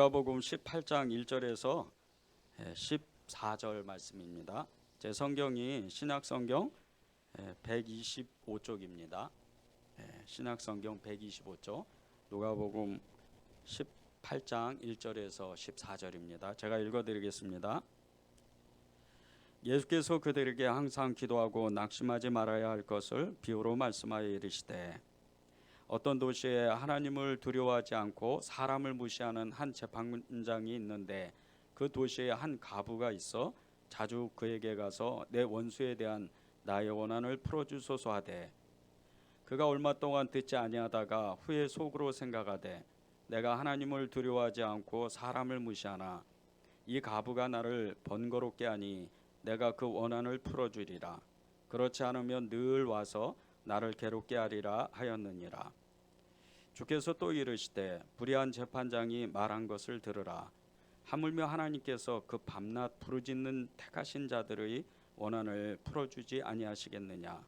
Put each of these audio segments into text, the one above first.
누가복음 18장 1절에서 14절 말씀입니다. 제 성경이 신약성경 125쪽입니다. 신약성경 125쪽 누가복음 18장 1절에서 14절입니다. 제가 읽어드리겠습니다. 예수께서 그들에게 항상 기도하고 낙심하지 말아야 할 것을 비유로 말씀하여 이르시되, 어떤 도시에 하나님을 두려워하지 않고 사람을 무시하는 한 재판장이 있는데, 그 도시에 한 과부가 있어 자주 그에게 가서 내 원수에 대한 나의 원한을 풀어주소서 하되, 그가 얼마 동안 듣지 아니하다가 후에 속으로 생각하되, 내가 하나님을 두려워하지 않고 사람을 무시하나 이 과부가 나를 번거롭게 하니 내가 그 원한을 풀어주리라. 그렇지 않으면 늘 와서 나를 괴롭게 하리라 하였느니라. 주께서 또 이르시되, 불의한 재판장이 말한 것을 들으라. 하물며 하나님께서 그 밤낮 부르짖는 택하신 자들의 원한을 풀어주지 아니하시겠느냐?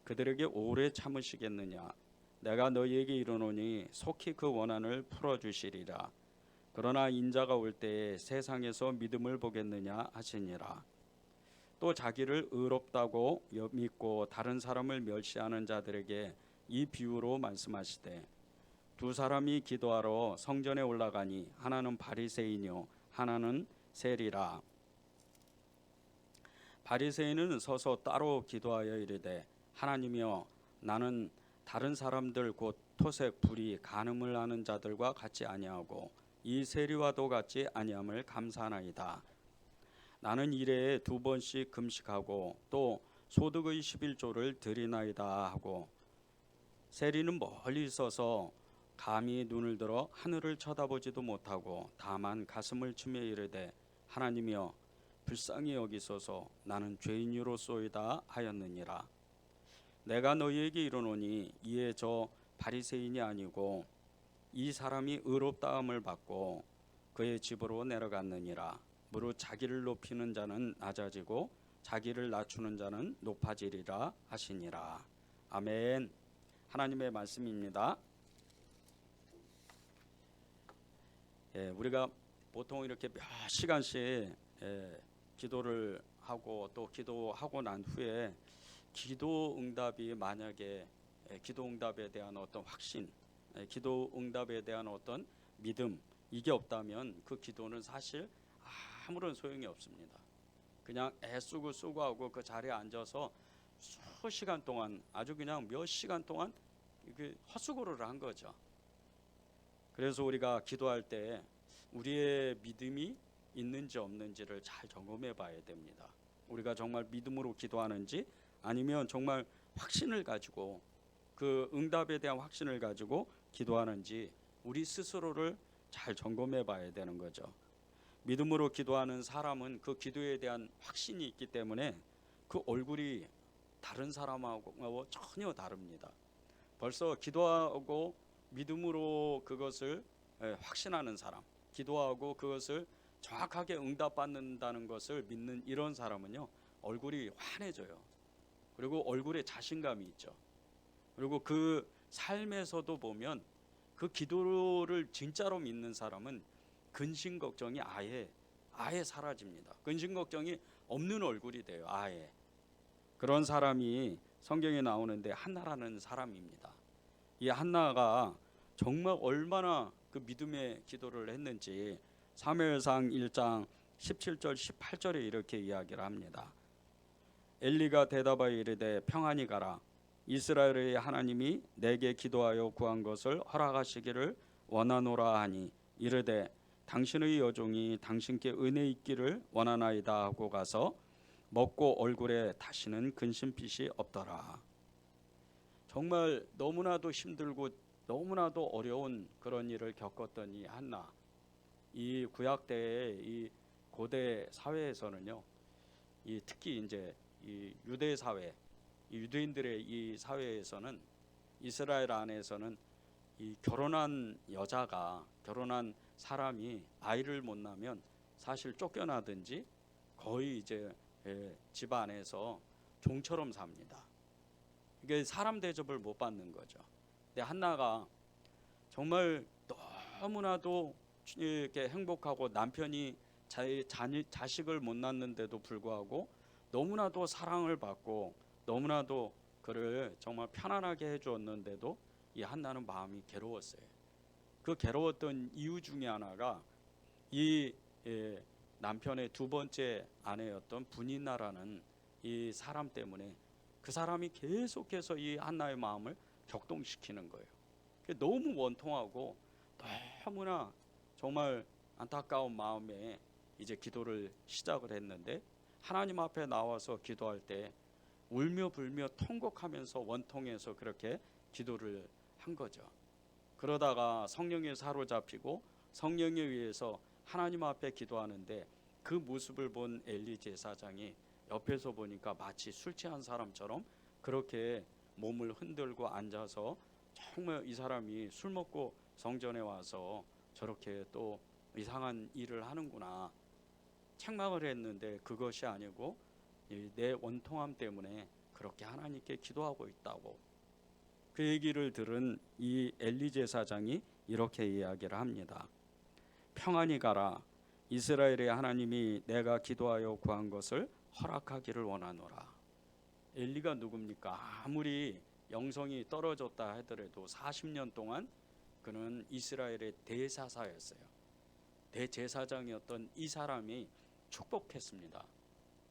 그들에게 오래 참으시겠느냐? 내가 너희에게 이르노니 속히 그 원한을 풀어주시리라. 그러나 인자가 올 때에 세상에서 믿음을 보겠느냐 하시니라. 또 자기를 의롭다고 믿고 다른 사람을 멸시하는 자들에게 이 비유로 말씀하시되, 두 사람이 기도하러 성전에 올라가니 하나는 바리새인이요 하나는 세리라. 바리새인은 서서 따로 기도하여 이르되, 하나님이여, 나는 다른 사람들 곧 토색, 불의, 간음을 하는 자들과 같지 아니하고 이 세리와도 같지 아니함을 감사하나이다. 나는 일해에 2번씩 금식하고 또 소득의 11조를 드리나이다 하고, 세리는 멀리 있어서 감히 눈을 들어 하늘을 쳐다보지도 못하고 다만 가슴을 치며 이르되, 하나님이여, 불쌍히 여기소서, 나는 죄인이로소이다 하였느니라. 내가 너희에게 이르노니 이에 저 바리새인이 아니고 이 사람이 의롭다함을 받고 그의 집으로 내려갔느니라. 무릇 자기를 높이는 자는 낮아지고 자기를 낮추는 자는 높아지리라 하시니라. 아멘. 하나님의 말씀입니다. 우리가 보통 이렇게 몇 시간씩 기도를 하고 또 기도하고 난 후에 기도 응답이 만약에 기도 응답에 대한 어떤 확신, 기도 응답에 대한 어떤 믿음, 이게 없다면 그 기도는 사실 아무런 소용이 없습니다. 그냥 애쓰고 수고하고 그 자리에 앉아서 수시간 동안, 아주 그냥 몇 시간 동안 헛수고를 한 거죠. 그래서 우리가 기도할 때 우리의 믿음이 있는지 없는지를 잘 점검해 봐야 됩니다. 우리가 정말 믿음으로 기도하는지, 아니면 정말 확신을 가지고, 그 응답에 대한 확신을 가지고 기도하는지 우리 스스로를 잘 점검해 봐야 되는 거죠. 믿음으로 기도하는 사람은 그 기도에 대한 확신이 있기 때문에 그 얼굴이 다른 사람하고 전혀 다릅니다. 벌써 기도하고 믿음으로 그것을 확신하는 사람, 기도하고 그것을 정확하게 응답받는다는 것을 믿는 이런 사람은요, 얼굴이 환해져요. 그리고 얼굴에 자신감이 있죠. 그리고 그 삶에서도 보면 그 기도를 진짜로 믿는 사람은 근심 걱정이 아예 사라집니다. 근심 걱정이 없는 얼굴이 돼요. 아예. 그런 사람이 성경에 나오는데 한나라는 사람입니다. 이 한나가 정말 얼마나 그 믿음의 기도를 했는지 사무엘상 1장 17절 18절에 이렇게 이야기를 합니다. 엘리가 대답하여 이르되, 평안히 가라. 이스라엘의 하나님이 내게 기도하여 구한 것을 허락하시기를 원하노라 하니, 이르되, 당신의 여종이 당신께 은혜 있기를 원하나이다 하고 가서 먹고 얼굴에 다시는 근심빛이 없더라. 정말 너무나도 힘들고 너무나도 어려운 그런 일을 겪었던 이 한나, 이 구약 때의 이 고대 사회에서는요, 이 특히 이제 이 유대 사회, 이 유대인들의 이 사회에서는, 이스라엘 안에서는 이 결혼한 여자가, 결혼한 사람이 아이를 못 낳으면 사실 쫓겨나든지 거의 이제 집 안에서 종처럼 삽니다. 이게 사람 대접을 못 받는 거죠. 근데 한나가 정말 너무나도 이렇게 행복하고 남편이 자식을 못 낳는데도 불구하고 너무나도 사랑을 받고 너무나도 그를 정말 편안하게 해주었는데도 이 한나는 마음이 괴로웠어요. 그 괴로웠던 이유 중에 하나가 이 남편의 두 번째 아내였던 분인나라는 이 사람 때문에 그 사람이 계속해서 이 한나의 마음을 격동시키는 거예요. 너무 원통하고 너무나 정말 안타까운 마음에 이제 기도를 시작을 했는데, 하나님 앞에 나와서 기도할 때 울며 불며 통곡하면서 원통해서 그렇게 기도를 한 거죠. 그러다가 성령에 사로잡히고 성령에 의해서 하나님 앞에 기도하는데 그 모습을 본 엘리 제사장이 옆에서 보니까 마치 술 취한 사람처럼 그렇게 몸을 흔들고 앉아서 정말 이 사람이 술 먹고 성전에 와서 저렇게 또 이상한 일을 하는구나 책망을 했는데, 그것이 아니고 내 원통함 때문에 그렇게 하나님께 기도하고 있다고. 그 얘기를 들은 이 엘리 제사장이 이렇게 이야기를 합니다. 평안히 가라. 이스라엘의 하나님이 내가 기도하여 구한 것을 허락하기를 원하노라. 엘리가 누굽니까? 아무리 영성이 떨어졌다 하더라도 40년 동안 그는 이스라엘의 대사사였어요. 대제사장이었던 이 사람이 축복했습니다.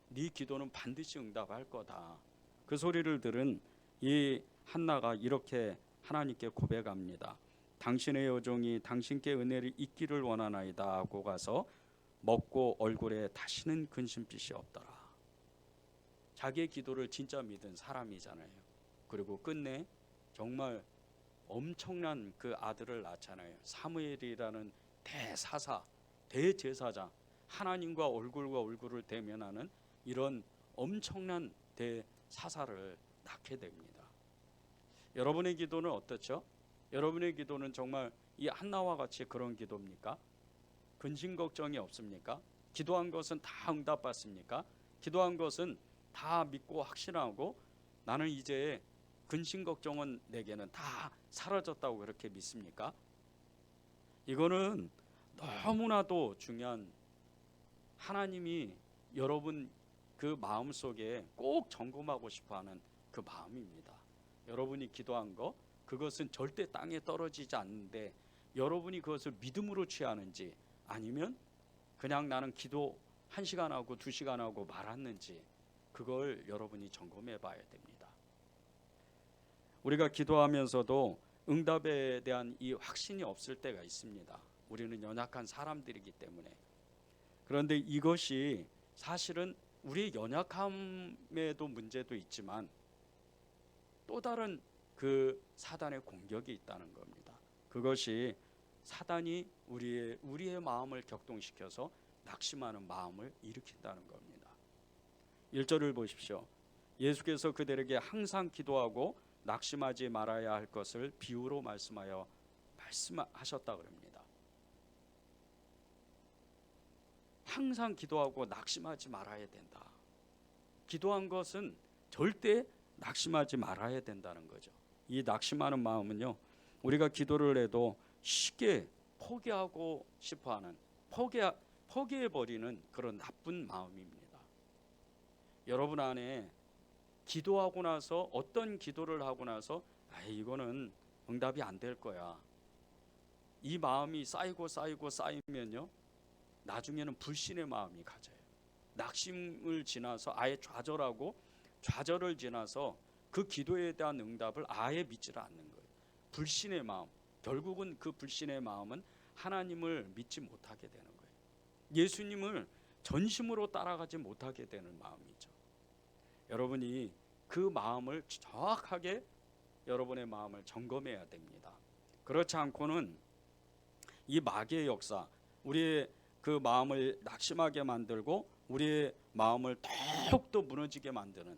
네 기도는 반드시 응답할 거다. 그 소리를 들은 이 한나가 이렇게 하나님께 고백합니다. 당신의 여종이 당신께 은혜를 잊기를 원하나이다 하고 가서 먹고 얼굴에 다시는 근심빛이 없더라. 자기의 기도를 진짜 믿은 사람이잖아요. 그리고 끝내 정말 엄청난 그 아들을 낳잖아요. 사무엘이라는 대사사, 대제사장, 하나님과 얼굴을 대면하는 이런 엄청난 대사사를 낳게 됩니다. 여러분의 기도는 어떻죠? 여러분의 기도는 정말 이 한나와 같이 그런 기도입니까? 근심 걱정이 없습니까? 기도한 것은 다 응답받습니까? 기도한 것은 다 믿고 확신하고 나는 이제 근심 걱정은 내게는 다 사라졌다고 그렇게 믿습니까? 이거는 너무나도 중요한, 하나님이 여러분 그 마음속에 꼭 점검하고 싶어하는 그 마음입니다. 여러분이 기도한 거 그것은 절대 땅에 떨어지지 않는데 여러분이 그것을 믿음으로 취하는지 아니면 그냥 나는 기도 1시간 하고 2시간 하고 말았는지 그걸 여러분이 점검해 봐야 됩니다. 우리가 기도하면서도 응답에 대한 이 확신이 없을 때가 있습니다. 우리는 연약한 사람들이기 때문에. 그런데 이것이 사실은 우리의 연약함에도 문제도 있지만 또 다른 그 사단의 공격이 있다는 겁니다. 그것이 사단이 우리의 마음을 격동시켜서 낙심하는 마음을 일으킨다는 겁니다. 1절을 보십시오. 예수께서 그들에게 항상 기도하고 낙심하지 말아야 할 것을 비유로 말씀하셨다 그럽니다. 항상 기도하고 낙심하지 말아야 된다. 기도한 것은 절대 낙심하지 말아야 된다는 거죠. 이 낙심하는 마음은요, 우리가 기도를 해도 쉽게 포기하고 싶어하는, 포기해버리는 그런 나쁜 마음입니다. 여러분 안에 기도하고 나서, 어떤 기도를 하고 나서 이거는 응답이 안 될 거야, 이 마음이 쌓이면요 나중에는 불신의 마음이 가져요. 낙심을 지나서 아예 좌절을 지나서 그 기도에 대한 응답을 아예 믿지를 않는 거예요. 불신의 마음, 결국은 그 불신의 마음은 하나님을 믿지 못하게 되는 거예요. 예수님을 전심으로 따라가지 못하게 되는 마음이죠. 여러분이 그 마음을 정확하게 여러분의 마음을 점검해야 됩니다. 그렇지 않고는 이 마귀의 역사, 우리의 그 마음을 낙심하게 만들고 우리의 마음을 더욱더 무너지게 만드는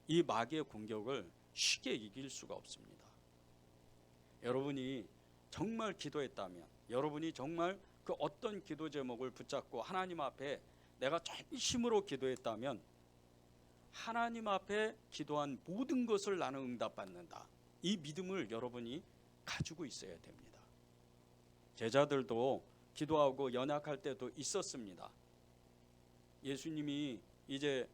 이 마귀의 공격을 쉽게 이길 수가 없습니다. 여러분이 정말 기도했다면, 여러분이 정말 그 어떤 기도 제목을 붙잡고 하나님 앞에 내가 전심으로 기도했다면 하나님 앞에 기도한 모든 것을 나는 응답받는다, 이 믿음을 여러분이 가지고 있어야 됩니다. 제자들도 기도하고 연약할 때도 있었습니다. 예수님이 이제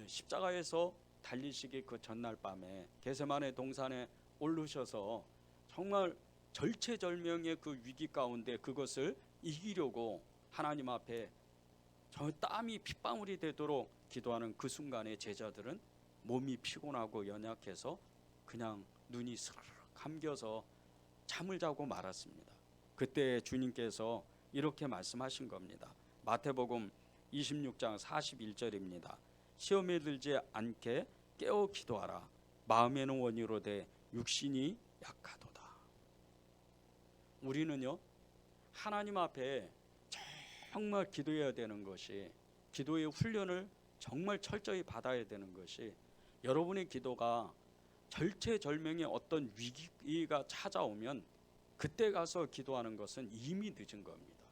십자가에서 달리시기 그 전날 밤에 겟세마네 동산에 오르셔서 정말 절체절명의 그 위기 가운데 그것을 이기려고 하나님 앞에 저 땀이 핏방울이 되도록 기도하는 그 순간에 제자들은 몸이 피곤하고 연약해서 그냥 눈이 스르륵 감겨서 잠을 자고 말았습니다. 그때 주님께서 이렇게 말씀하신 겁니다. 마태복음 26장 41절입니다. 시험에 들지 않게 깨어 기도하라. 마음에는 원이로되 육신이 약하도다. 우리는요, 하나님 앞에 정말 기도해야 되는 것이, 기도의 훈련을 정말 철저히 받아야 되는 것이, 여러분의 기도가 절체절명의 어떤 위기가 찾아오면 그때 가서 기도하는 것은 이미 늦은 겁니다.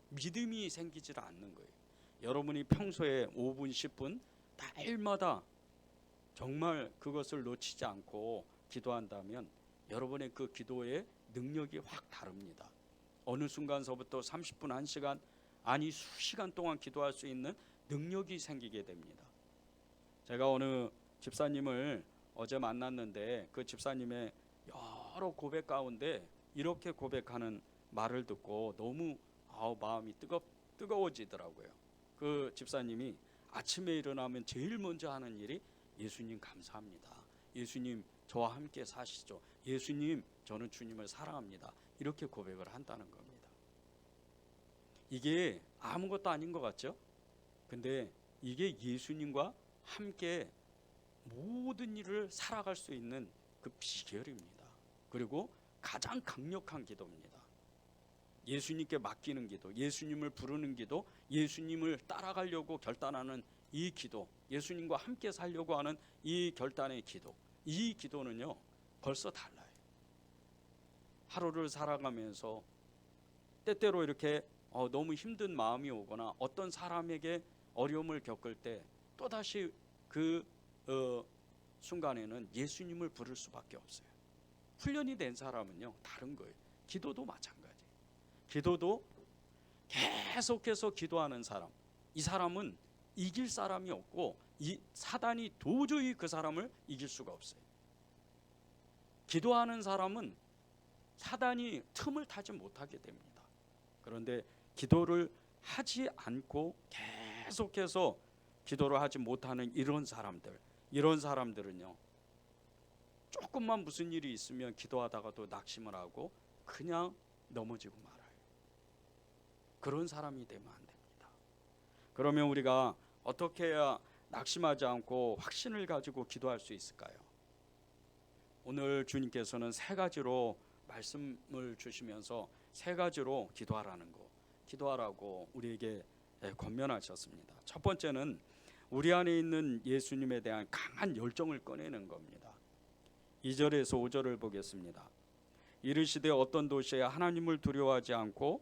믿음이 생기질 않는 거예요. 여러분이 평소에 5분, 10분 날마다 정말 그것을 놓치지 않고 기도한다면 여러분의 그 기도의 능력이 확 다릅니다. 어느 순간서부터 30분, 1시간, 아니 수시간 동안 기도할 수 있는 능력이 생기게 됩니다. 제가 어느 집사님을 어제 만났는데 그 집사님의 여러 고백 가운데 이렇게 고백하는 말을 듣고 너무 마음이 뜨거워지더라고요. 그 집사님이 아침에 일어나면 제일 먼저 하는 일이 예수님 감사합니다. 예수님 저와 함께 사시죠. 예수님 저는 주님을 사랑합니다. 이렇게 고백을 한다는 겁니다. 이게 아무것도 아닌 것 같죠? 근데 이게 예수님과 함께 모든 일을 살아갈 수 있는 그 비결입니다. 그리고 가장 강력한 기도입니다. 예수님께 맡기는 기도, 예수님을 부르는 기도, 예수님을 따라가려고 결단하는 이 기도, 예수님과 함께 살려고 하는 이 결단의 기도, 이 기도는요 벌써 달라요. 하루를 살아가면서 때때로 이렇게 너무 힘든 마음이 오거나 어떤 사람에게 어려움을 겪을 때 또다시 그 순간에는 예수님을 부를 수밖에 없어요. 훈련이 된 사람은요 다른 거예요. 기도도 마찬가지. 기도도 계속해서 기도하는 사람, 이 사람은 이길 사람이 없고 이 사단이 도저히 그 사람을 이길 수가 없어요. 기도하는 사람은 사단이 틈을 타지 못하게 됩니다. 그런데 기도를 하지 않고 계속해서 기도를 하지 못하는 이런 사람들은요 조금만 무슨 일이 있으면 기도하다가도 낙심을 하고 그냥 넘어지고 말아요. 그런 사람이 되면 안 됩니다. 그러면 우리가 어떻게 해야 낙심하지 않고 확신을 가지고 기도할 수 있을까요? 오늘 주님께서는 세 가지로 말씀을 주시면서 세 가지로 기도하라고 우리에게 권면하셨습니다. 첫 번째는 우리 안에 있는 예수님에 대한 강한 열정을 꺼내는 겁니다. 2절에서 5절을 보겠습니다. 이르시되 어떤 도시에 하나님을 두려워하지 않고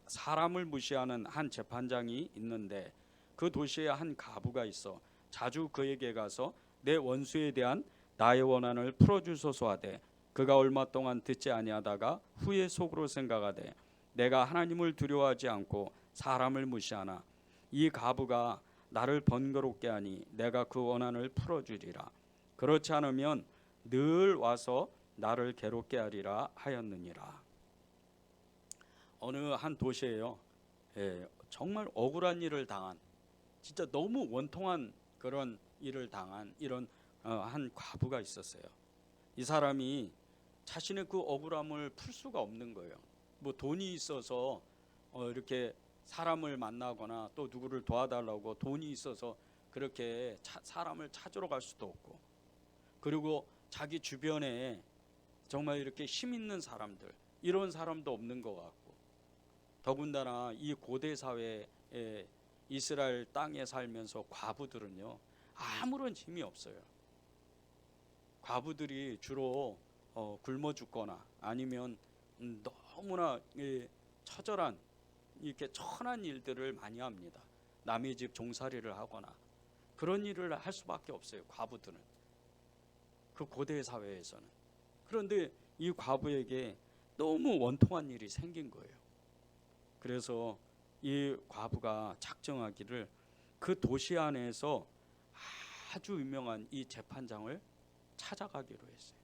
사람을 무시하는 한 재판장이 있는데 그 도시에 한 과부가 있어 자주 그에게 가서 내 원수에 대한 나의 원한을 풀어주소서 하되 그가 얼마 동안 듣지 아니하다가 후에 속으로 생각하되 내가 하나님을 두려워하지 않고 사람을 무시하나 이 과부가 나를 번거롭게 하니 내가 그 원한을 풀어주리라. 그렇지 않으면 늘 와서 나를 괴롭게 하리라 하였느니라. 어느 한 도시에요 정말 억울한 일을 당한, 진짜 너무 원통한 그런 일을 당한 이런 한 과부가 있었어요. 이 사람이 자신의 그 억울함을 풀 수가 없는 거예요. 뭐 돈이 있어서 이렇게 사람을 만나거나 또 누구를 도와달라고 돈이 있어서 그렇게 사람을 찾으러 갈 수도 없고, 그리고 자기 주변에 정말 이렇게 힘 있는 사람들, 이런 사람도 없는 것 같고, 더군다나 이 고대 사회에 이스라엘 땅에 살면서 과부들은요 아무런 힘이 없어요. 과부들이 주로 굶어 죽거나 아니면 너무나 처절한 이렇게 천한 일들을 많이 합니다. 남의 집 종살이를 하거나 그런 일을 할 수밖에 없어요. 과부들은 그 고대 사회에서는. 그런데 이 과부에게 너무 원통한 일이 생긴 거예요. 그래서 이 과부가 작정하기를 그 도시 안에서 아주 유명한 이 재판장을 찾아가기로 했어요.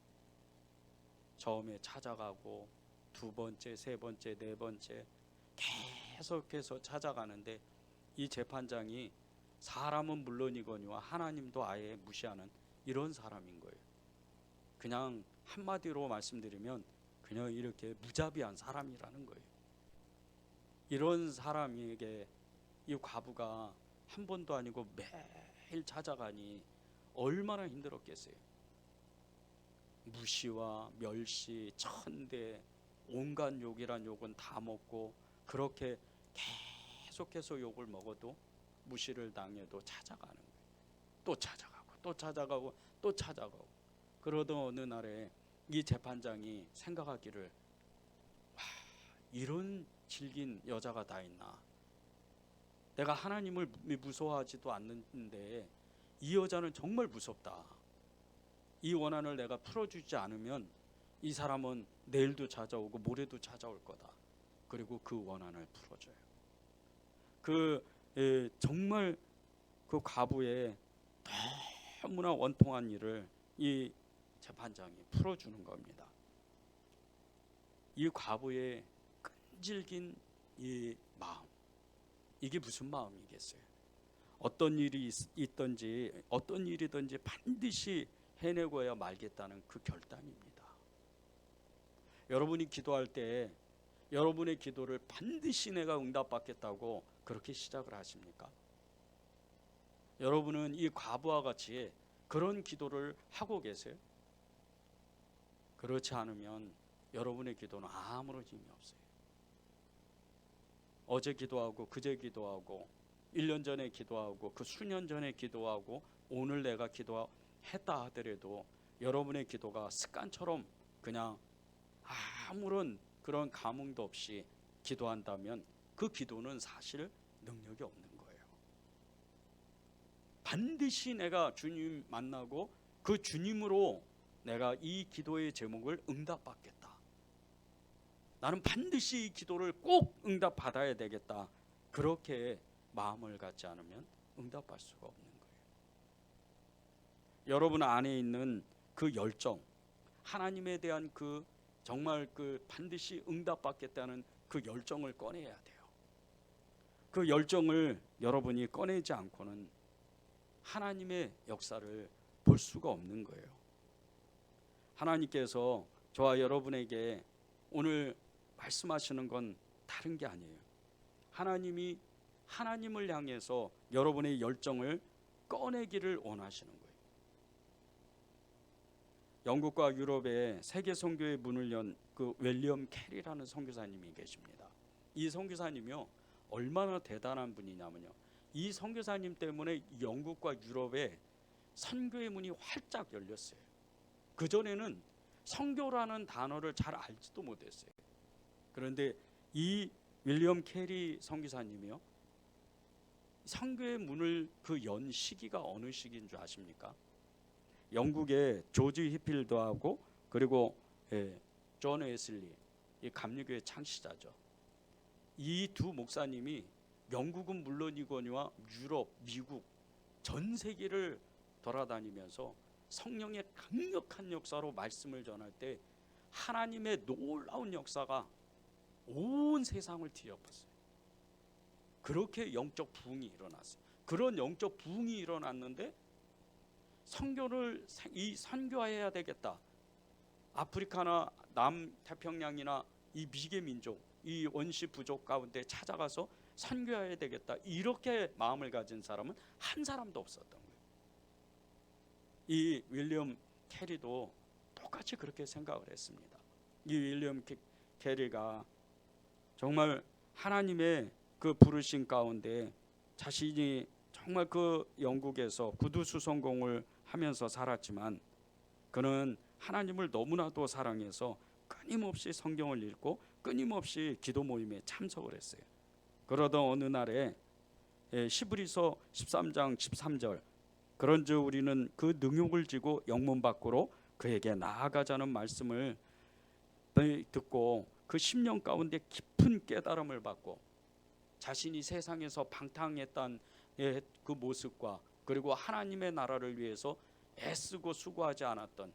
처음에 찾아가고 두 번째, 세 번째, 네 번째 계속해서 찾아가는데 이 재판장이 사람은 물론이거니와 하나님도 아예 무시하는 이런 사람인 거예요. 그냥 한마디로 말씀드리면 그냥 이렇게 무자비한 사람이라는 거예요. 이런 사람에게 이 과부가 한 번도 아니고 매일 찾아가니 얼마나 힘들었겠어요. 무시와 멸시, 천대, 온갖 욕이란 욕은 다 먹고 그렇게 계속해서 욕을 먹어도 무시를 당해도 찾아가는 거예요. 또 찾아가고 또 찾아가고 또 찾아가고. 그러던 어느 날에 이 재판장이 생각하기를 와, 이런 질긴 여자가 다 있나. 내가 하나님을 무서워하지도 않는데 이 여자는 정말 무섭다. 이 원한을 내가 풀어주지 않으면 이 사람은 내일도 찾아오고 모레도 찾아올 거다. 그리고 그 원한을 풀어줘요. 정말 그 과부의 너무나 원통한 일을 이 재판장이 풀어주는 겁니다. 이 과부의 끈질긴 이 마음, 이게 무슨 마음이겠어요? 어떤 일이 있든지 어떤 일이든지 반드시 해내고야 말겠다는 그 결단입니다. 여러분이 기도할 때 여러분의 기도를 반드시 내가 응답받겠다고 그렇게 시작을 하십니까? 여러분은 이 과부와 같이 그런 기도를 하고 계세요? 그렇지 않으면 여러분의 기도는 아무런 힘이 없어요. 어제 기도하고 그제 기도하고 1년 전에 기도하고 그 수년 전에 기도하고 오늘 내가 기도했다 하더라도 여러분의 기도가 습관처럼 그냥 아무런 그런 감흥도 없이 기도한다면 그 기도는 사실 능력이 없는 거예요. 반드시 내가 주님 만나고 그 주님으로 내가 이 기도의 제목을 응답받겠다. 나는 반드시 이 기도를 꼭 응답받아야 되겠다. 그렇게 마음을 갖지 않으면 응답받을 수가 없는 거예요. 여러분 안에 있는 그 열정, 하나님에 대한 그 정말 그 반드시 응답받겠다는 그 열정을 꺼내야 돼요. 그 열정을 여러분이 꺼내지 않고는 하나님의 역사를 볼 수가 없는 거예요. 하나님께서 저와 여러분에게 오늘 말씀하시는 건 다른 게 아니에요. 하나님이 하나님을 향해서 여러분의 열정을 꺼내기를 원하시는 거예요. 영국과 유럽에 세계 선교의 문을 연 그 윌리엄 캐리라는 선교사님이 계십니다. 이 선교사님이요 얼마나 대단한 분이냐면요. 이 선교사님 때문에 영국과 유럽에 선교의 문이 활짝 열렸어요. 그 전에는 선교라는 단어를 잘 알지도 못했어요. 그런데 이 윌리엄 캐리 선교사님이요 선교의 문을 그 연 시기가 어느 시기인 줄 아십니까? 영국의 조지 히필드하고 그리고 존 웨슬리, 이 감리교의 창시자죠. 이 두 목사님이 영국은 물론이거니와 유럽, 미국 전 세계를 돌아다니면서 성령의 강력한 역사로 말씀을 전할 때 하나님의 놀라운 역사가 온 세상을 뒤엎었어요. 그렇게 영적 부흥이 일어났어요. 그런 영적 부흥이 일어났는데 선교를 선교해야 되겠다. 아프리카나 남태평양이나 이 미개 민족, 이 원시 부족 가운데 찾아가서 선교해야 되겠다. 이렇게 마음을 가진 사람은 한 사람도 없었던 거예요. 이 윌리엄 캐리도 똑같이 그렇게 생각을 했습니다. 이 윌리엄 캐리가 정말 하나님의 그 부르심 가운데 자신이 정말 그 영국에서 구두수성공을 하면서 살았지만 그는 하나님을 너무나도 사랑해서 끊임없이 성경을 읽고 끊임없이 기도 모임에 참석을 했어요. 그러던 어느 날에 히브리서 13장 13절 그런즉 우리는 그 능욕을 지고 영문 밖으로 그에게 나아가자는 말씀을 듣고 그 10년 가운데 깊은 깨달음을 받고 자신이 세상에서 방탕했던 그 모습과 그리고 하나님의 나라를 위해서 애쓰고 수고하지 않았던,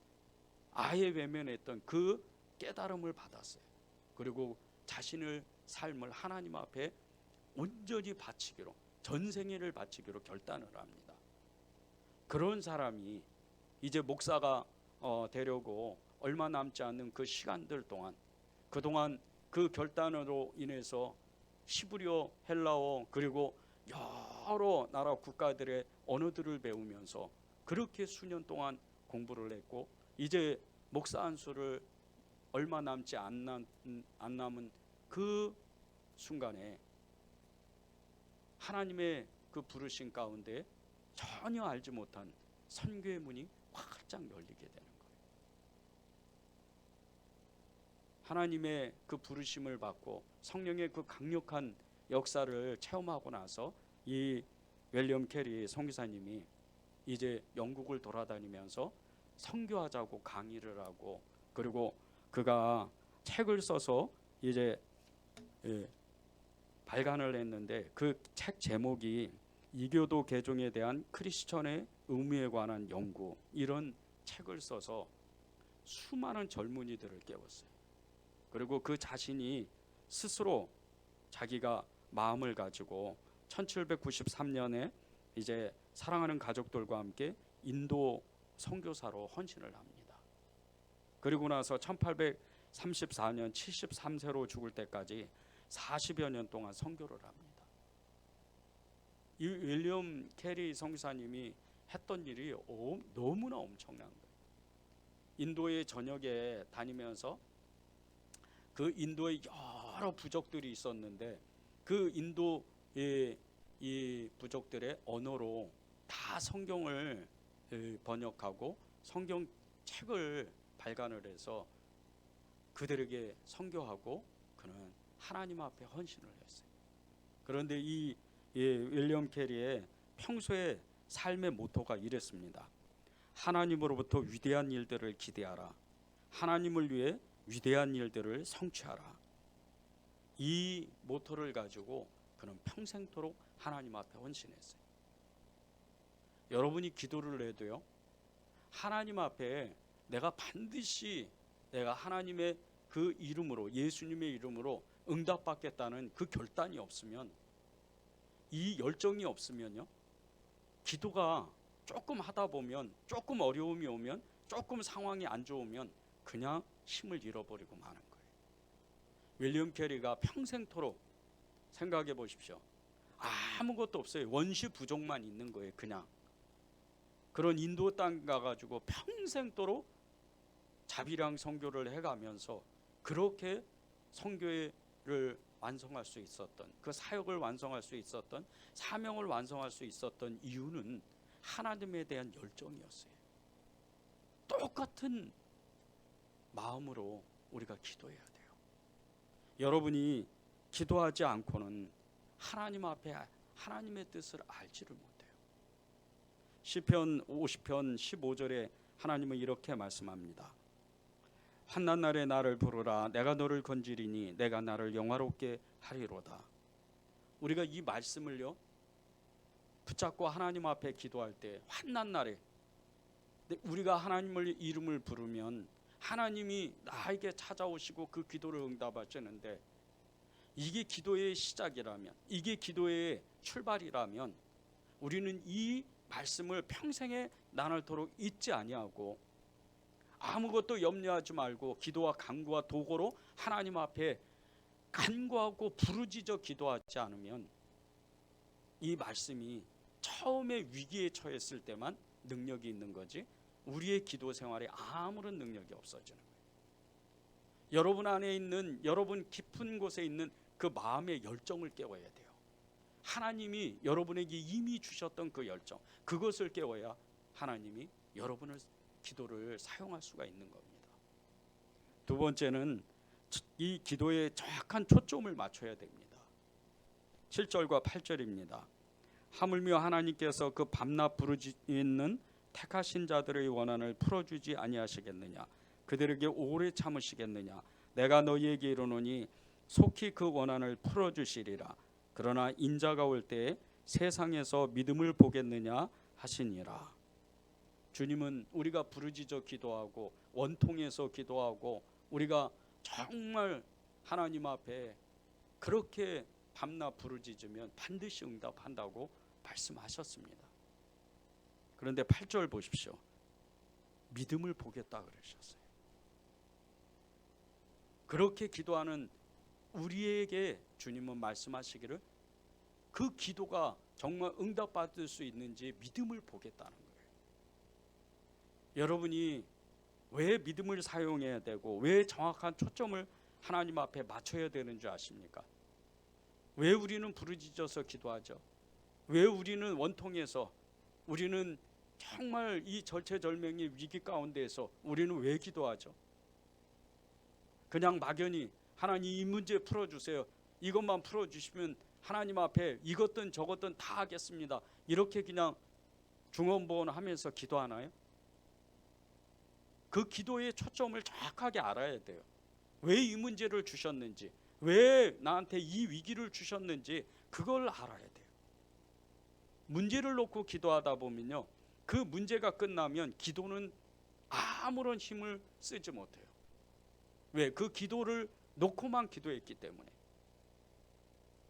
아예 외면했던 그 깨달음을 받았어요. 그리고 자신을 삶을 하나님 앞에 온전히 바치기로, 전생애를 바치기로 결단을 합니다. 그런 사람이 이제 목사가 되려고 얼마 남지 않는 그 시간들 동안, 그동안 그 결단으로 인해서 히브리어, 헬라어 그리고 여러 나라 국가들의 언어들을 배우면서 그렇게 수년 동안 공부를 했고, 이제 목사 안수를 얼마 남지 안 남은 그 순간에 하나님의 그 부르심 가운데 전혀 알지 못한 선교의 문이 활짝 열리게 되는 거예요. 하나님의 그 부르심을 받고 성령의 그 강력한 역사를 체험하고 나서 이 윌리엄 캐리 선교사님이 이제 영국을 돌아다니면서 선교하자고 강의를 하고, 그리고 그가 책을 써서 이제 발간을 했는데 그 책 제목이 이교도 개종에 대한 크리스천의 의무에 관한 연구, 이런 책을 써서 수많은 젊은이들을 깨웠어요. 그리고 그 자신이 스스로 자기가 마음을 가지고 1793년에 이제 사랑하는 가족들과 함께 인도 선교사로 헌신을 합니다. 그리고 나서 1834년 73세로 죽을 때까지 40여 년 동안 선교를 합니다. 이 윌리엄 캐리 선교사님이 했던 일이 너무나 엄청난 거예요. 인도의 전역에 다니면서 그 인도에 여러 부족들이 있었는데 그 인도의 이 부족들의 언어로 다 성경을 번역하고 성경책을 발간을 해서 그들에게 선교하고 그는 하나님 앞에 헌신을 했어요. 그런데 이 윌리엄 캐리의 평소의 삶의 모토가 이랬습니다. 하나님으로부터 위대한 일들을 기대하라. 하나님을 위해 위대한 일들을 성취하라. 이 모토를 가지고 그는 평생토록 하나님 앞에 헌신했어요. 여러분이 기도를 해도요, 하나님 앞에 내가 반드시 내가 하나님의 그 이름으로, 예수님의 이름으로 응답받겠다는 그 결단이 없으면, 이 열정이 없으면요, 기도가 조금 하다 보면, 조금 어려움이 오면, 조금 상황이 안 좋으면 그냥 힘을 잃어버리고 마는 거예요. 윌리엄 캐리가 평생토록, 생각해 보십시오. 아무것도 없어요. 원시 부족만 있는 거예요. 그냥 그런 인도 땅 가가지고 평생토록 자비랑 선교를 해가면서 그렇게 선교를 완성할 수 있었던, 그 사역을 완성할 수 있었던, 사명을 완성할 수 있었던 이유는 하나님에 대한 열정이었어요. 똑같은 마음으로 우리가 기도해야 돼요. 여러분이 기도하지 않고는 하나님 앞에 하나님의 뜻을 알지를 못해요. 시편 50편 15절에 하나님은 이렇게 말씀합니다. 환난 날에 나를 부르라. 내가 너를 건지리니 내가 나를 영화롭게 하리로다. 우리가 이 말씀을요 붙잡고 하나님 앞에 기도할 때, 환난 날에 우리가 하나님의 이름을 부르면 하나님이 나에게 찾아오시고 그 기도를 응답하시는데, 이게 기도의 시작이라면, 이게 기도의 출발이라면 우리는 이 말씀을 평생에 나눌토록 잊지 아니하고 아무것도 염려하지 말고 기도와 간구와 도구로 하나님 앞에 간구하고 부르짖어 기도하지 않으면 이 말씀이 처음에 위기에 처했을 때만 능력이 있는 거지, 우리의 기도 생활에 아무런 능력이 없어지는 거예요. 여러분 안에 있는, 여러분 깊은 곳에 있는 그 마음의 열정을 깨워야 돼요. 하나님이 여러분에게 이미 주셨던 그 열정, 그것을 깨워야 하나님이 여러분을 기도를 사용할 수가 있는 겁니다. 두 번째는 이 기도에 정확한 초점을 맞춰야 됩니다. 7절과 8절입니다. 하물며 하나님께서 그 밤낮 부르짖는 택하신 자들의 원한을 풀어주지 아니하시겠느냐. 그들에게 오래 참으시겠느냐. 내가 너희에게 이르노니 속히 그 원한을 풀어주시리라. 그러나 인자가 올 때에 세상에서 믿음을 보겠느냐 하시니라. 주님은 우리가 부르짖어 기도하고 원통해서 기도하고 우리가 정말 하나님 앞에 그렇게 밤낮 부르짖으면 반드시 응답한다고 말씀하셨습니다. 그런데 8절 보십시오. 믿음을 보겠다 그러셨어요. 그렇게 기도하는 우리에게 주님은 말씀하시기를 그 기도가 정말 응답받을 수 있는지 믿음을 보겠다는 거예요. 여러분이 왜 믿음을 사용해야 되고 왜 정확한 초점을 하나님 앞에 맞춰야 되는 줄 아십니까? 왜 우리는 부르짖어서 기도하죠? 왜 우리는 원통해서, 우리는 정말 이 절체절명의 위기 가운데에서 우리는 왜 기도하죠? 그냥 막연히 하나님 이 문제 풀어주세요, 이것만 풀어주시면 하나님 앞에 이것든 저것든 다 하겠습니다, 이렇게 그냥 중언부언하면서 기도하나요? 그 기도의 초점을 정확하게 알아야 돼요. 왜 이 문제를 주셨는지, 왜 나한테 이 위기를 주셨는지 그걸 알아야 돼요. 문제를 놓고 기도하다 보면요, 그 문제가 끝나면 기도는 아무런 힘을 쓰지 못해요. 왜? 그 기도를 놓고만 기도했기 때문에.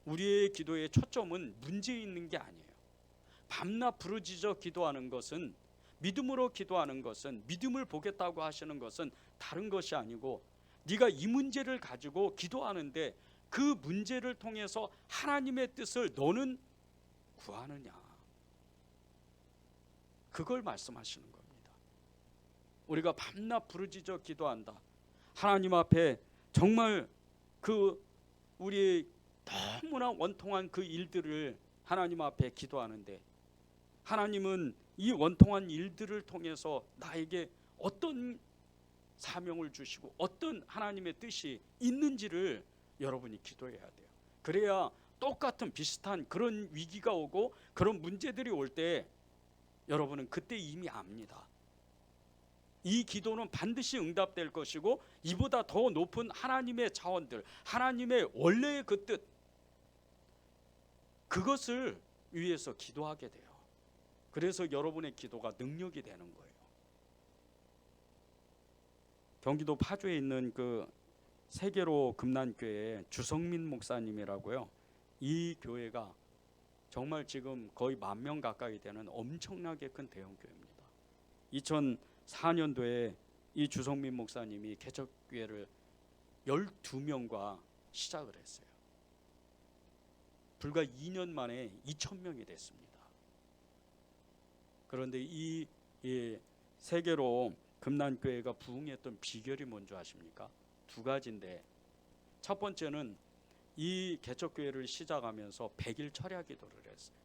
우리의 기도의 초점은 문제에 있는 게 아니에요. 밤낮 부르짖어 기도하는 것은, 믿음으로 기도하는 것은, 믿음을 보겠다고 하시는 것은 다른 것이 아니고, 네가 이 문제를 가지고 기도하는데 그 문제를 통해서 하나님의 뜻을 너는 구하느냐, 그걸 말씀하시는 겁니다. 우리가 밤낮 부르짖어 기도한다, 하나님 앞에 정말 그 우리 너무나 원통한 그 일들을 하나님 앞에 기도하는데, 하나님은 이 원통한 일들을 통해서 나에게 어떤 사명을 주시고 어떤 하나님의 뜻이 있는지를 여러분이 기도해야 돼요. 그래야 똑같은 비슷한 그런 위기가 오고 그런 문제들이 올 때 여러분은 그때 이미 압니다. 이 기도는 반드시 응답될 것이고 이보다 더 높은 하나님의 자원들, 하나님의 원래의 그 뜻, 그것을 위해서 기도하게 돼요. 그래서 여러분의 기도가 능력이 되는 거예요. 경기도 파주에 있는 그 세계로 금난교회 주성민 목사님이라고요. 이 교회가 정말 지금 거의 10,000명 가까이 되는 엄청나게 큰 대형 교회입니다. 2004년도에 이 주성민 목사님이 개척교회를 12명과 시작을 했어요. 불과 2년 만에 2,000명이 됐습니다. 그런데 이 세계로 금난교회가 부흥했던 비결이 뭔지 아십니까? 두 가지인데, 첫 번째는 이 개척교회를 시작하면서 100일 철야 기도를 했어요.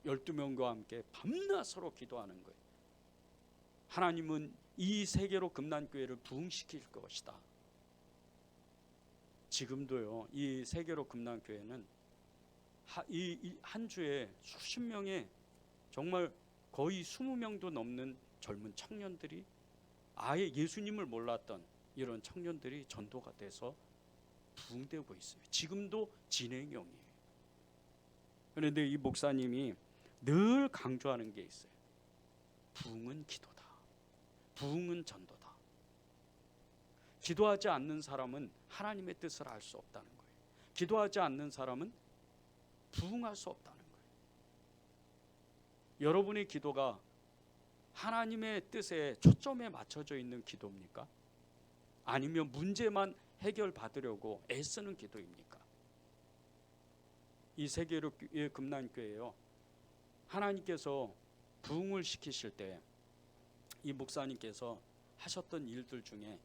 12명과 함께 밤낮 서로 기도하는 거예요. 하나님은 이 세계로 금난교회를 부흥시킬 것이다. 지금도요, 이 세계로 금난교회는 한 주에 수십 명의, 정말 거의 20명도 넘는 젊은 청년들이, 아예 예수님을 몰랐던 이런 청년들이 전도가 돼서 부흥되고 있어요. 지금도 진행형이에요. 그런데 이 목사님이 늘 강조하는 게 있어요. 부흥은 기도다, 부흥은 전도다. 기도하지 않는 사람은 하나님의 뜻을 알 수 없다는 거예요. 기도하지 않는 사람은 부흥할 수 없다는 거예요. 여러분의 기도가 하나님의 뜻에 초점에 맞춰져 있는 기도입니까? 아니면 문제만 해결받으려고 애쓰는 기도입니까? 이 세계로 금난교회요, 하나님께서 부흥을 시키실 때 이 목사님께서 하셨던 일들 중에,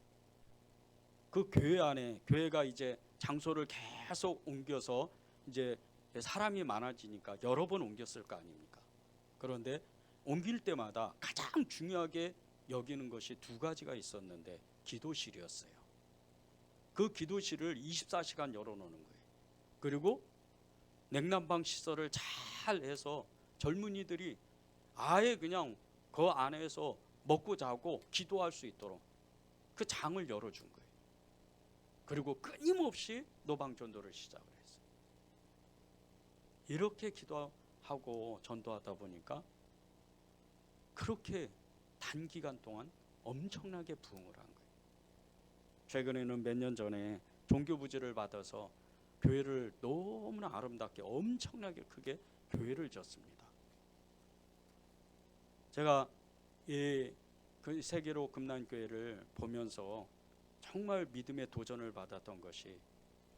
그 교회 안에, 교회가 이제 장소를 계속 옮겨서 이제 사람이 많아지니까 여러 번 옮겼을 거 아닙니까? 그런데 옮길 때마다 가장 중요하게 여기는 것이 두 가지가 있었는데, 기도실이었어요. 그 기도실을 24시간 열어놓는 거예요. 그리고 냉난방 시설을 잘 해서 젊은이들이 아예 그냥 그 안에서 먹고 자고 기도할 수 있도록 그 장을 열어준 거예요. 그리고 끊임없이 노방전도를 시작을 했어요. 이렇게 기도하고 전도하다 보니까 그렇게 단기간 동안 엄청나게 부흥을 한 거예요. 최근에는 몇 년 전에 종교부지를 받아서 교회를 너무나 아름답게 엄청나게 크게 교회를 졌습니다. 제가 그 세계로 금난교회를 보면서 정말 믿음의 도전을 받았던 것이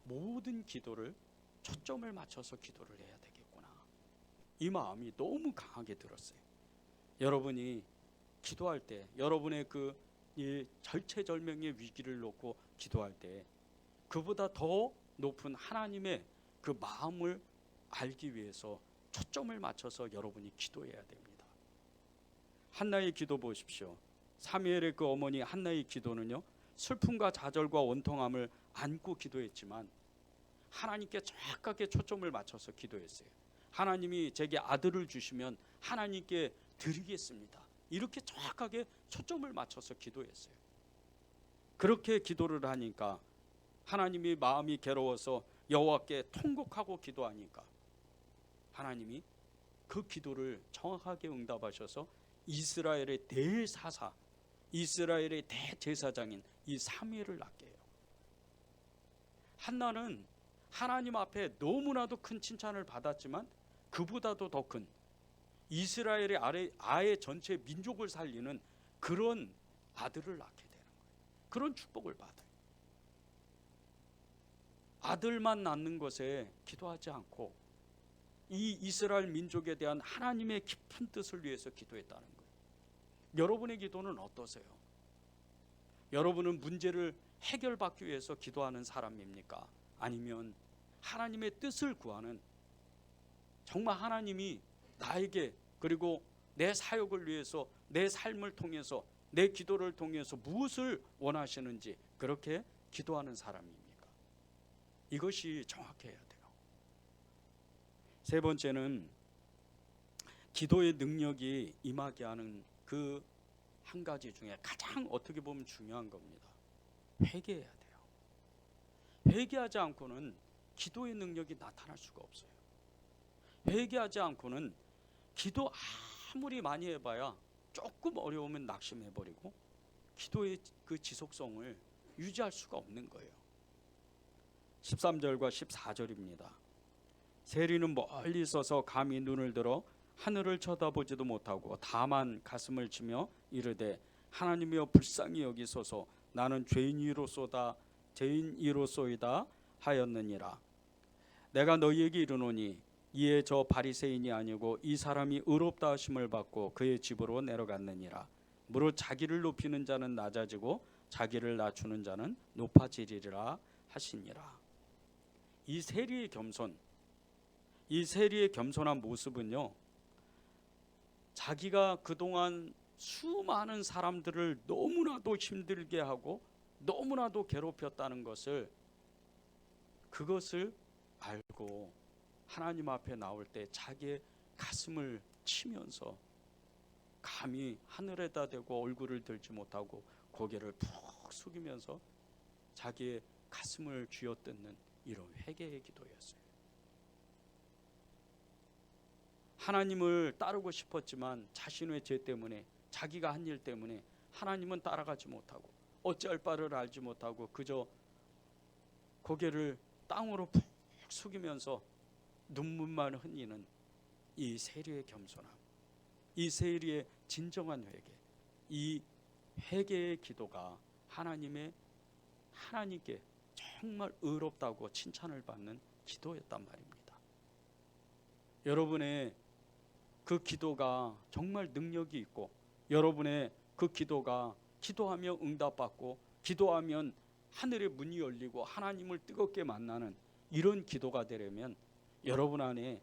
모든 기도를 초점을 맞춰서 기도를 해야 되겠구나. 이 마음이 너무 강하게 들었어요. 여러분이 기도할 때 여러분의 이 절체절명의 위기를 놓고 기도할 때 그보다 더 높은 하나님의 그 마음을 알기 위해서 초점을 맞춰서 여러분이 기도해야 됩니다. 한나의 기도 보십시오. 사무엘의 그 어머니 한나의 기도는요, 슬픔과 좌절과 원통함을 안고 기도했지만 하나님께 정확하게 초점을 맞춰서 기도했어요. 하나님이 제게 아들을 주시면 하나님께 드리겠습니다. 이렇게 정확하게 초점을 맞춰서 기도했어요. 그렇게 기도를 하니까 하나님이 마음이 괴로워서 여호와께 통곡하고 기도하니까 하나님이 그 기도를 정확하게 응답하셔서 이스라엘의 대사사, 이스라엘의 대제사장인 이 사무엘을 낳게 해요. 한나는 하나님 앞에 너무나도 큰 칭찬을 받았지만 그보다도 더 큰 이스라엘의 아예 전체 민족을 살리는 그런 아들을 낳게 되는 거예요. 그런 축복을 받아요. 아들만 낳는 것에 기도하지 않고 이 이스라엘 민족에 대한 하나님의 깊은 뜻을 위해서 기도했다는 거예요. 여러분의 기도는 어떠세요? 여러분은 문제를 해결받기 위해서 기도하는 사람입니까? 아니면 하나님의 뜻을 구하는, 정말 하나님이 나에게 그리고 내 사역을 위해서 내 삶을 통해서 내 기도를 통해서 무엇을 원하시는지 그렇게 기도하는 사람입니까? 이것이 정확해야 돼요. 세 번째는 기도의 능력이 임하게 하는 그 한 가지 중에 가장 어떻게 보면 중요한 겁니다. 회개해야 돼요. 회개하지 않고는 기도의 능력이 나타날 수가 없어요. 회개하지 않고는 기도 아무리 많이 해봐야 조금 어려우면 낙심해버리고 기도의 그 지속성을 유지할 수가 없는 거예요. 13절과 14절입니다. 세리는 멀리 있어서 감히 눈을 들어 하늘을 쳐다보지도 못하고 다만 가슴을 치며 이르되 하나님이여 불쌍히 여기소서 나는 죄인이로소이다 하였느니라. 내가 너희에게 이르노니 이에 저 바리새인이 아니고 이 사람이 의롭다 하심을 받고 그의 집으로 내려갔느니라. 무릇 자기를 높이는 자는 낮아지고 자기를 낮추는 자는 높아지리라 하시니라. 이 세리의 겸손, 이 세리의 겸손한 모습은요, 자기가 그동안 수많은 사람들을 너무나도 힘들게 하고 너무나도 괴롭혔다는 것을, 그것을 알고 하나님 앞에 나올 때 자기의 가슴을 치면서 감히 하늘에다 대고 얼굴을 들지 못하고 고개를 푹 숙이면서 자기의 가슴을 쥐어뜯는 이런 회개의 기도였어요. 하나님을 따르고 싶었지만 자신의 죄 때문에, 자기가 한 일 때문에 하나님은 따라가지 못하고 어찌할 바를 알지 못하고 그저 고개를 땅으로 푹 숙이면서 눈물만 흘리는 이 세리의 겸손함, 이 세리의 진정한 회개, 이 회개의 기도가 하나님께 정말 의롭다고 칭찬을 받는 기도였단 말입니다. 여러분의 그 기도가 정말 능력이 있고 여러분의 그 기도가 기도하며 응답받고 기도하면 하늘의 문이 열리고 하나님을 뜨겁게 만나는 이런 기도가 되려면 여러분 안에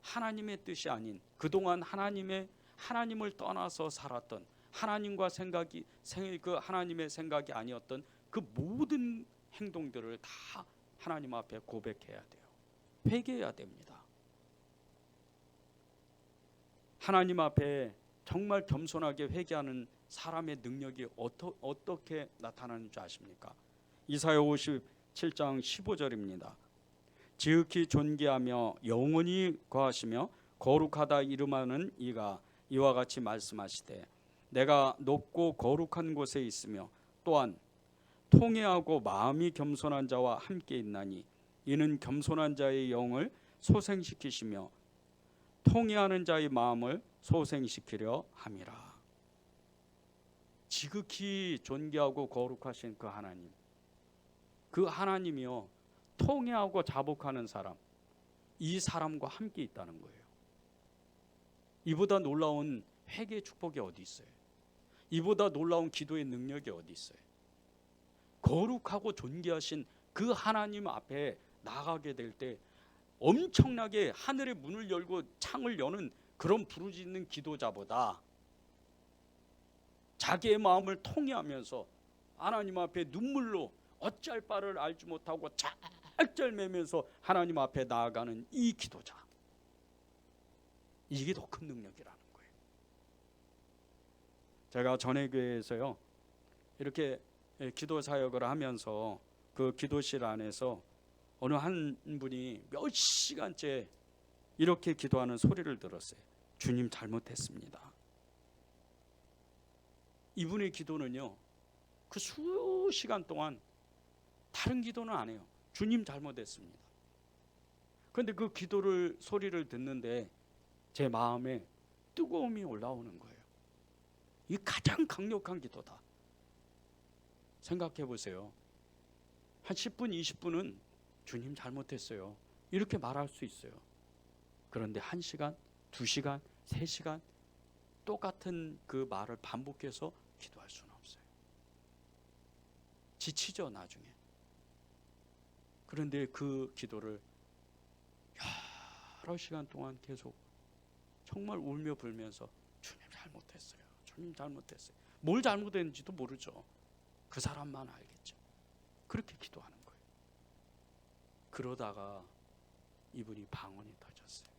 하나님의 뜻이 아닌 그동안 하나님을 떠나서 살았던 하나님과 그 하나님의 생각이 아니었던 그 모든 행동들을 다 하나님 앞에 고백해야 돼요. 회개해야 됩니다. 하나님 앞에 정말 겸손하게 회개하는 사람의 능력이 어떻게 나타나는 줄 아십니까? 이사야 7장 15절입니다. 지극히 존귀하며 영원히 거하시며 거룩하다 이름하는 이가 이와 같이 말씀하시되 내가 높고 거룩한 곳에 있으며 또한 통회하고 마음이 겸손한 자와 함께 있나니 이는 겸손한 자의 영을 소생시키시며 통회하는 자의 마음을 소생시키려 함이라. 지극히 존귀하고 거룩하신 그 하나님, 그 하나님이요 통회하고 자복하는 사람, 이 사람과 함께 있다는 거예요. 이보다 놀라운 회개의 축복이 어디 있어요? 이보다 놀라운 기도의 능력이 어디 있어요? 거룩하고 존귀하신 그 하나님 앞에 나가게 될 때 엄청나게 하늘의 문을 열고 창을 여는 그런 부르짖는 기도자보다 자기의 마음을 통회하면서 하나님 앞에 눈물로 어찌할 바를 알지 못하고 짤짤매면서 하나님 앞에 나아가는 이 기도자, 이게 더 큰 능력이라는 거예요. 제가 전에 교회에서요 이렇게 기도 사역을 하면서 그 기도실 안에서 어느 한 분이 몇 시간째 이렇게 기도하는 소리를 들었어요. 주님 잘못했습니다. 이분의 기도는요 그 수시간 동안 다른 기도는 안 해요. 주님 잘못했습니다. 그런데 그 기도를 소리를 듣는데 제 마음에 뜨거움이 올라오는 거예요. 이 가장 강력한 기도다. 생각해 보세요. 한 10분 20분은 주님 잘못했어요 이렇게 말할 수 있어요. 그런데 1시간 2시간 3시간 똑같은 그 말을 반복해서 기도할 수는 없어요. 지치죠 나중에. 그런데 그 기도를 여러 시간 동안 계속 정말 울며 불면서 주님 잘못했어요. 주님 잘못했어요. 뭘 잘못했는지도 모르죠. 그 사람만 알겠죠. 그렇게 기도하는 거예요. 그러다가 이분이 방언이 터졌어요.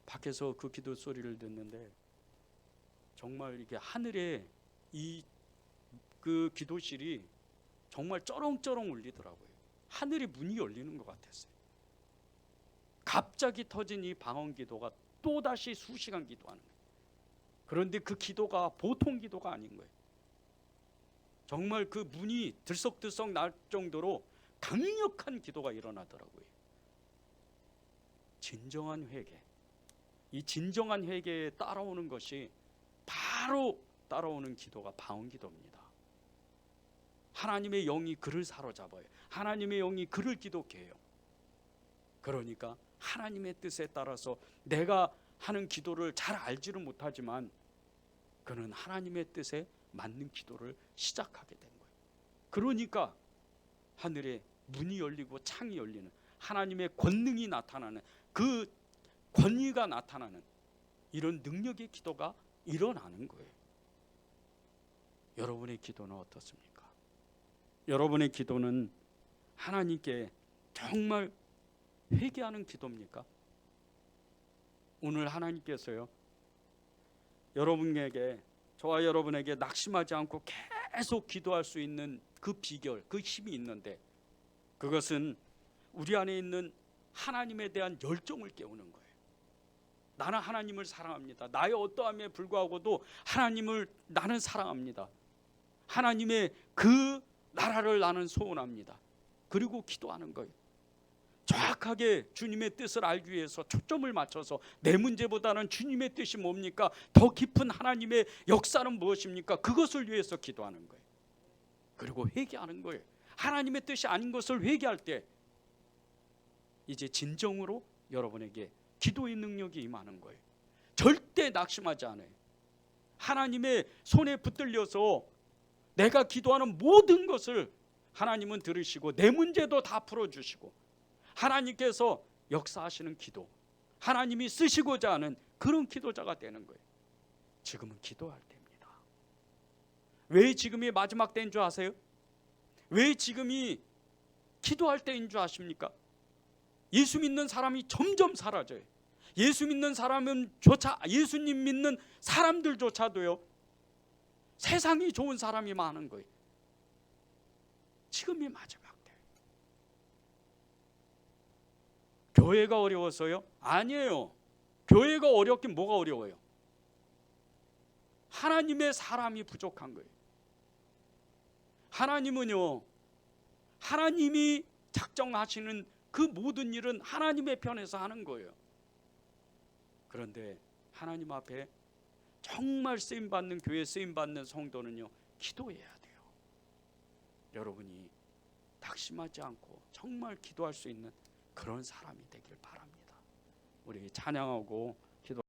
밖에서 그 기도 소리를 듣는데 정말 이게 하늘에 그 기도실이 정말 쩌렁쩌렁 울리더라고요. 하늘의 문이 열리는 것 같았어요. 갑자기 터진 이 방언 기도가 또다시 수시간 기도하는 거예요. 그런데 그 기도가 보통 기도가 아닌 거예요. 정말 그 문이 들썩들썩 날 정도로 강력한 기도가 일어나더라고요. 진정한 회개, 이 진정한 회개에 따라오는 것이 바로 따라오는 기도가 방언 기도입니다. 하나님의 영이 그를 사로잡아요. 하나님의 영이 그를 기도케 해요. 그러니까 하나님의 뜻에 따라서 내가 하는 기도를 잘 알지는 못하지만 그는 하나님의 뜻에 맞는 기도를 시작하게 된 거예요. 그러니까 하늘에 문이 열리고 창이 열리는, 하나님의 권능이 나타나는, 그 권위가 나타나는 이런 능력의 기도가 일어나는 거예요. 여러분의 기도는 어떻습니까? 여러분의 기도는 하나님께 정말 회개하는 기도입니까? 오늘 하나님께서요 여러분에게, 저와 여러분에게 낙심하지 않고 계속 기도할 수 있는 그 비결, 그 힘이 있는데 그것은 우리 안에 있는 하나님에 대한 열정을 깨우는 거예요. 나는 하나님을 사랑합니다. 나의 어떠함에 불구하고도 하나님을 나는 사랑합니다. 하나님의 그 나라를 나는 소원합니다. 그리고 기도하는 거예요. 정확하게 주님의 뜻을 알기 위해서 초점을 맞춰서 내 문제보다는 주님의 뜻이 뭡니까? 더 깊은 하나님의 역사는 무엇입니까? 그것을 위해서 기도하는 거예요. 그리고 회개하는 거예요. 하나님의 뜻이 아닌 것을 회개할 때 이제 진정으로 여러분에게 기도의 능력이 임하는 거예요. 절대 낙심하지 않아요. 하나님의 손에 붙들려서 내가 기도하는 모든 것을 하나님은 들으시고 내 문제도 다 풀어주시고 하나님께서 역사하시는 기도, 하나님이 쓰시고자 하는 그런 기도자가 되는 거예요. 지금은 기도할 때입니다. 왜 지금이 마지막 때인 줄 아세요? 왜 지금이 기도할 때인 줄 아십니까? 예수 믿는 사람이 점점 사라져요. 예수 믿는 사람은 예수님 믿는 사람들조차도요 세상이 좋은 사람이 많은 거예요. 지금이 마지막 때. 교회가 어려워서요? 아니에요. 교회가 어렵긴 뭐가 어려워요? 하나님의 사람이 부족한 거예요. 하나님은요, 하나님이 작정하시는 그 모든 일은 하나님의 편에서 하는 거예요. 그런데 하나님 앞에 정말 쓰임받는 교회, 쓰임받는 성도는요, 기도해야 돼요. 여러분이 낙심하지 않고 정말 기도할 수 있는 그런 사람이 되길 바랍니다. 우리 찬양하고 기도